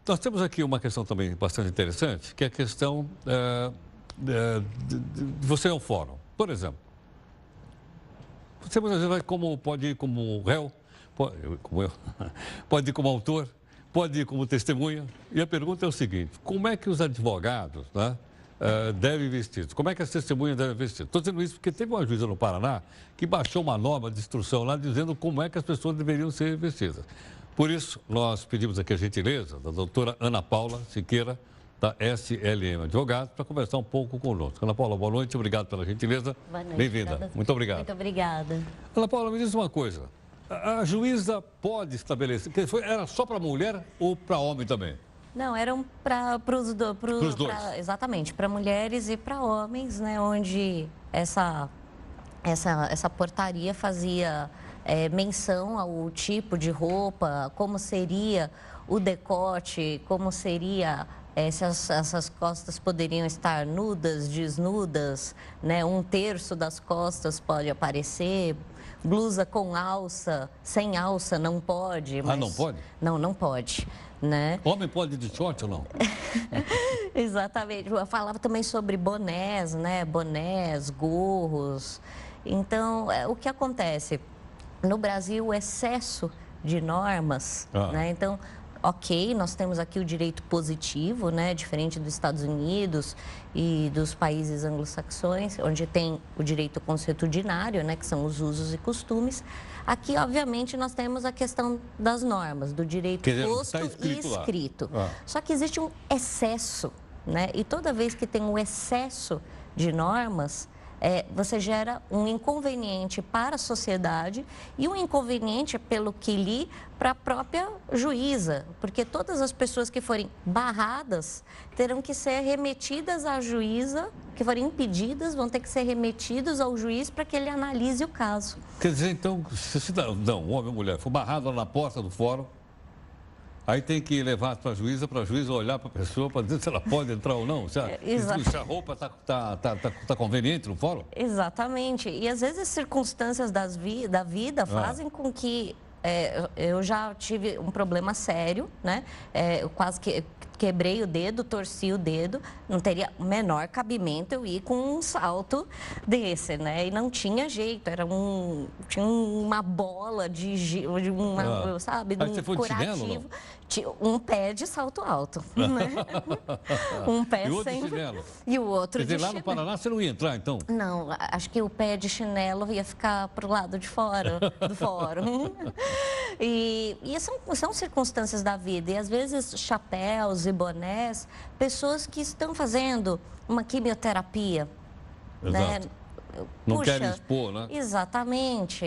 nós temos aqui uma questão também bastante interessante, que é a questão de você ir ao fórum. Por exemplo, você muitas vezes pode ir como réu, como eu, pode ir como autor, pode ir como testemunha. E a pergunta é o seguinte: como é que os advogados, né, devem vestir? Como é que as testemunhas devem vestir? Estou dizendo isso porque teve uma juíza no Paraná que baixou uma norma de instrução lá dizendo como é que as pessoas deveriam ser vestidas. Por isso, nós pedimos aqui a gentileza da doutora Ana Paula Siqueira, da SLM Advogados, para conversar um pouco conosco. Ana Paula, boa noite, obrigado pela gentileza. Boa noite. Bem-vinda. Muito obrigado. Muito obrigada. Ana Paula, me diz uma coisa. A juíza pode estabelecer, era só para mulher ou para homem também? Não, eram para os dois. Exatamente, para mulheres e para homens, né, onde essa portaria fazia menção ao tipo de roupa, como seria o decote, como seria se essas costas poderiam estar nudas, desnudas, né? 1/3 das costas pode aparecer, blusa com alça, sem alça não pode. Mas... Ah, não pode? Não, não pode. Né? Homem pode ir de short ou não? Exatamente. Eu falava também sobre bonés, né? Bonés, gorros. Então, o que acontece? No Brasil, o excesso de normas, né? Então, ok, nós temos aqui o direito positivo, né? Diferente dos Estados Unidos e dos países anglo-saxões, onde tem o direito consuetudinário, né? Que são os usos e costumes. Aqui, obviamente, nós temos a questão das normas, do direito posto e escrito. Só que existe um excesso, né? E toda vez que tem um excesso de normas, você gera um inconveniente para a sociedade e um inconveniente, pelo que li, para a própria juíza, porque todas as pessoas que forem barradas terão que ser remetidas à juíza, que forem impedidas, vão ter que ser remetidos ao juiz para que ele analise o caso. Quer dizer, então, se cidadão, homem ou mulher, for barrado lá na porta do fórum, aí tem que levar para a juíza olhar para a pessoa para dizer se ela pode entrar ou não. Se a roupa está conveniente no fórum? Exatamente. E às vezes as circunstâncias da vida fazem com que... eu já tive um problema sério, né? Eu quase quebrei o dedo, torci o dedo, não teria o menor cabimento eu ir com um salto desse, né? E não tinha jeito, tinha uma bola sabe, de um curativo. Chinelo, um pé de salto alto, né? Um pé e o outro sem... chinelo. E o outro Quer dizer, de lá no Paraná você não ia entrar, então? Não, acho que o pé de chinelo ia ficar para o lado de fora do fórum. E são circunstâncias da vida. E, às vezes, chapéus e bonés, pessoas que estão fazendo uma quimioterapia. Exato. Né? Não querem expor, né? Exatamente.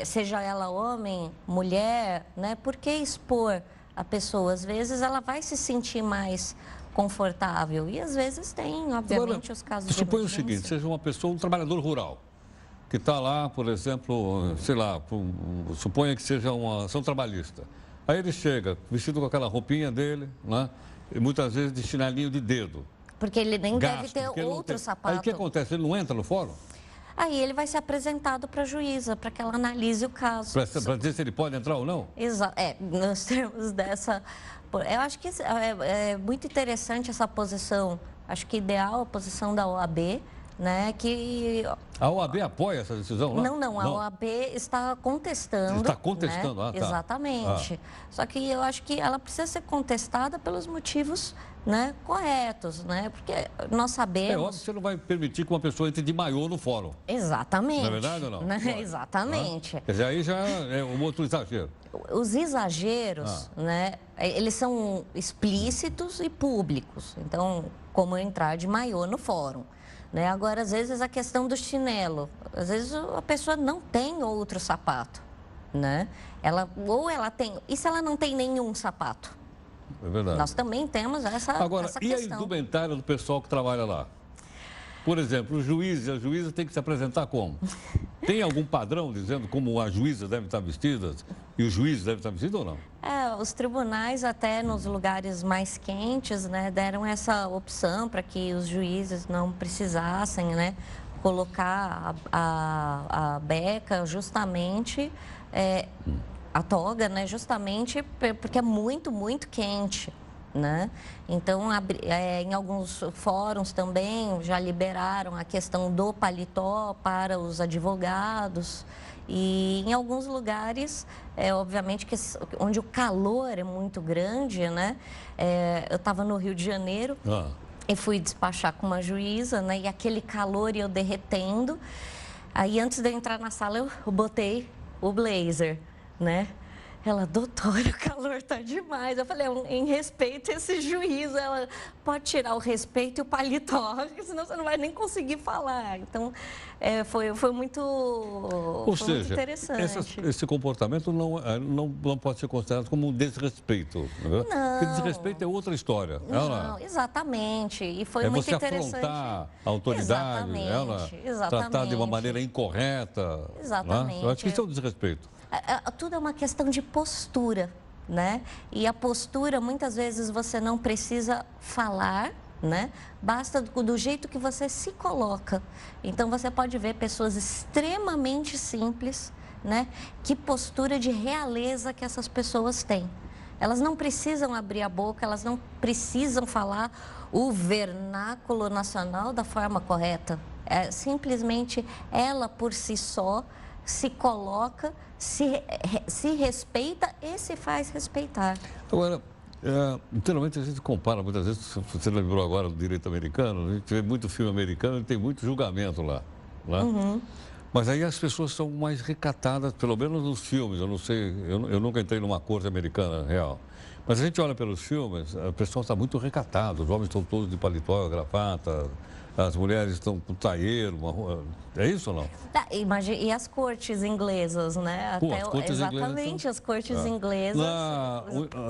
Seja ela homem, mulher, né? Por que expor a pessoa? Às vezes, ela vai se sentir mais confortável. E, às vezes, tem, obviamente, agora, os casos de suponha emergência. o seguinte, seja uma pessoa, um trabalhador rural, que está lá, por exemplo, sei lá, suponha que seja uma ação trabalhista. Aí ele chega, vestido com aquela roupinha dele, né? E muitas vezes de chinelinho de dedo. Porque ele nem deve ter outro sapato. Aí o que acontece? Ele não entra no fórum? Aí ele vai ser apresentado para a juíza, para que ela analise o caso. Para dizer se ele pode entrar ou não? Exato. Nós temos dessa... Eu acho que é muito interessante essa posição, acho que ideal a posição da OAB, né, que... A OAB apoia essa decisão lá? Não, a OAB está contestando. Está contestando, né? Tá. Exatamente. Só que eu acho que ela precisa ser contestada pelos motivos, né, corretos, né, porque nós sabemos... É óbvio que você não vai permitir que uma pessoa entre de maiô no fórum. Exatamente. Não é verdade ou não? Né? Exatamente. Quer dizer, aí já é um outro exagero. Os exageros, né, eles são explícitos e públicos. Então, como entrar de maiô no fórum. Né? Agora, às vezes, a questão do chinelo. Às vezes, a pessoa não tem outro sapato. Né? Ou ela tem... E se ela não tem nenhum sapato? É verdade. Nós também temos essa Agora, e a indumentária do pessoal que trabalha lá? Por exemplo, o juiz e a juíza têm que se apresentar como? Tem algum padrão dizendo como as juízas devem estar vestidas e os juízes devem estar vestidos ou não? Os tribunais, até nos lugares mais quentes, né, deram essa opção para que os juízes não precisassem, né, colocar a beca justamente, a toga, né, justamente porque é muito, muito quente. né? Então, em alguns fóruns também já liberaram a questão do paletó para os advogados. E em alguns lugares, obviamente, onde o calor é muito grande, né? Eu estava no Rio de Janeiro e fui despachar com uma juíza, né? E aquele calor e eu derretendo. Aí, antes de eu entrar na sala, eu botei o blazer, né? Ela, doutora, o calor tá demais. Eu falei, em respeito a esse juízo, ela pode tirar o respeito e o paletó, senão você não vai nem conseguir falar. Então, foi muito interessante. Esse comportamento não pode ser considerado como um desrespeito. Né? Não. Porque desrespeito é outra história. Não, exatamente. E foi muito interessante. Você afrontar a autoridade, tratar de uma maneira incorreta. Exatamente. Né? Eu acho que isso é um desrespeito. Tudo é uma questão de postura, né? E a postura, muitas vezes, você não precisa falar, né? Basta do jeito que você se coloca. Então, você pode ver pessoas extremamente simples, né? Que postura de realeza que essas pessoas têm. Elas não precisam abrir a boca, elas não precisam falar o vernáculo nacional da forma correta. Simplesmente ela, por si só, se coloca, se respeita e se faz respeitar. Agora, literalmente a gente compara muitas vezes, você lembrou agora do direito americano, a gente vê muito filme americano e tem muito julgamento lá. Né? Mas aí as pessoas são mais recatadas, pelo menos nos filmes, eu não sei, eu nunca entrei numa corte americana real. Mas a gente olha pelos filmes, o pessoal está muito recatado, os homens estão todos de paletó, gravata, as mulheres estão com taieiro, é isso ou não? E as cortes inglesas, né? As cortes exatamente, inglesas, as cortes inglesas.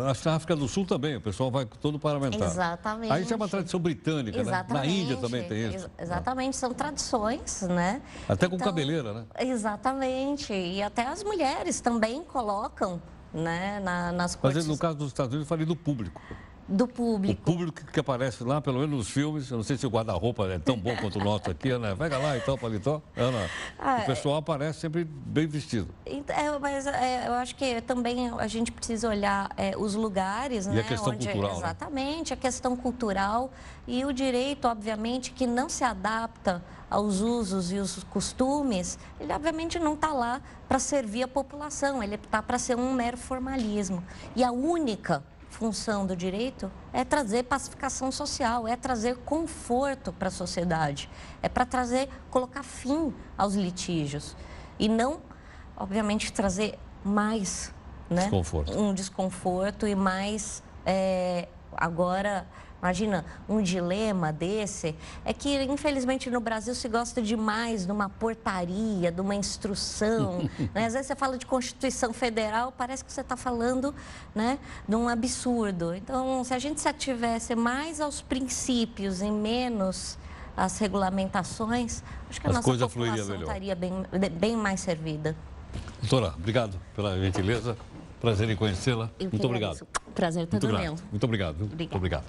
Acho que na África do Sul também, o pessoal vai todo parlamentar. Exatamente. Aí isso é uma tradição britânica, né? Na Índia também tem isso. Exatamente, são tradições, né? Até com cabeleira, né? Exatamente, e até as mulheres também colocam, né, nas cortes. Mas no caso dos Estados Unidos, eu falei do público. Do público. O público que aparece lá, pelo menos nos filmes, eu não sei se o guarda-roupa é tão bom quanto o nosso aqui, né? Vai lá e tal, paletó. O pessoal aparece sempre bem vestido. Mas eu acho que também a gente precisa olhar os lugares, né? E a questão cultural. Exatamente, né? A questão cultural e o direito, obviamente, que não se adapta aos usos e os costumes, ele obviamente não está lá para servir a população, ele está para ser um mero formalismo. E a única função do direito é trazer pacificação social, é trazer conforto para a sociedade, é para colocar fim aos litígios e não, obviamente, trazer mais, né, um desconforto e mais, agora, imagina, um dilema desse, é que, infelizmente, no Brasil se gosta demais de uma portaria, de uma instrução, né? Às vezes você fala de Constituição Federal, parece que você está falando, né, de um absurdo. Então, se a gente se ativesse mais aos princípios e menos às regulamentações, acho que a nossa população estaria bem mais servida. Doutora, obrigado pela gentileza. Prazer em conhecê-la. Muito obrigado. Prazer todo meu. Muito obrigado. Muito obrigado.